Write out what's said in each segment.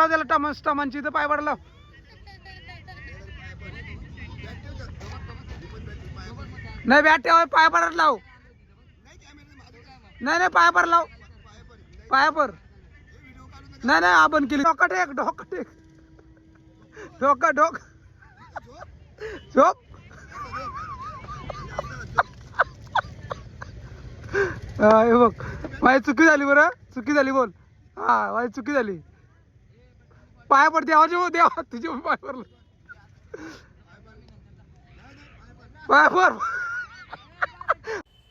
लाव त्याला टमांची इथं पाय पडला. नाही बॅट ठेवा पाय पडत लाव. नाही नाही पाय पर लाव पाया पर. नाही नाही आपण केली डोका टेक डोका झोप. हे बघ माझी चुकी झाली बरं चुकी झाली बोल. हा माझी चुकी झाली. पाया पड देवा तुझे पाय पडलं पाया पर.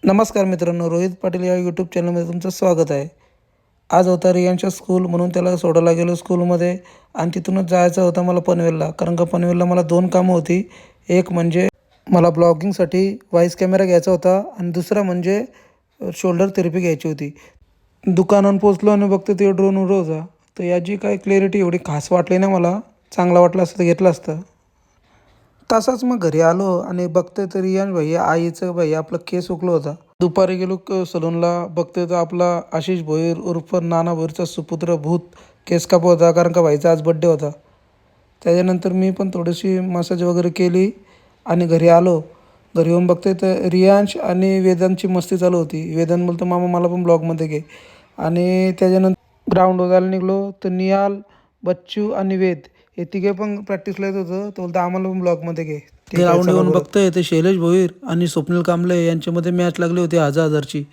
नमस्कार मित्रांनो, रोहित पाटील या यूट्यूब चॅनलमध्ये तुमचं स्वागत आहे. आज होता रियांच्या स्कूल म्हणून त्याला सोडायला गेलो स्कूलमध्ये आणि तिथूनच जायचं होतं मला पनवेलला. कारण का पनवेलला मला 2 कामं होती. एक म्हणजे मला ब्लॉगिंगसाठी व्हॉइस कॅमेरा घ्यायचा होता आणि दुसरा म्हणजे शोल्डर थेरपी घ्यायची होती. दुकानात पोचलो आणि बघतो ते ड्रोन उडत होता. तर याची काय क्लॅरिटी एवढी खास वाटली नाही मला. चांगला वाटलं असतं तर घेतलं असतं. तसाच मग घरी आलो आणि बघतोय तर रियान भैया आईचं भैया आपलं केस उकलं होता. दुपारी गेलो सलूनला. बघतोय तर आपला आशिष भोईर उर्फ नाना भोईरचा सुपुत्र भूत केस कापत होता. कारण का भाईचा आज बड्डे होता. त्याच्यानंतर मी पण थोडीशी मसाज वगैरे केली आणि घरी आलो. घरी येऊन बघतोय तर रियांश आणि वेदांतची मस्ती चालू होती. वेदांत बोलतो मामा मला पण ब्लॉगमध्ये घे. आणि त्याच्यानंतर ग्राउंडवर जायला निघलो तर निहाल, बच्चू आणि वेद हे तिघे पण प्रॅक्टिसला येत होतं. तो बोलतो आम्हाला पण ब्लॉगमध्ये घे. ते ग्राउंड येऊन बघतोय ते शैलेश भोईर आणि स्वप्नील कांबळे यांच्यामध्ये मॅच लागली होती 1000ची.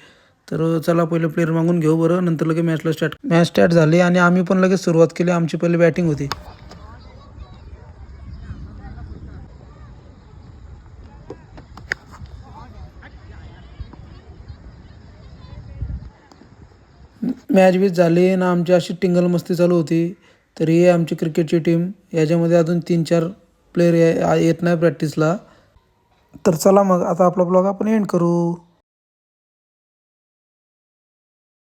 तर चला पहिले प्लेअर मागून घेऊ बरं. नंतर लगेच मॅच स्टार्ट झाली आणि आम्ही पण लगेच सुरुवात केली. आमची पहिली बॅटिंग होती. मॅच बीच झाली ना आमची अशी टिंगल मस्ती चालू होती. तर ही आमची क्रिकेटची टीम. याच्यामध्ये अजून 3-4 प्लेयर येत नाही प्रॅक्टिसला. तर चला मग आता आपला ब्लॉग आपण एंड करू.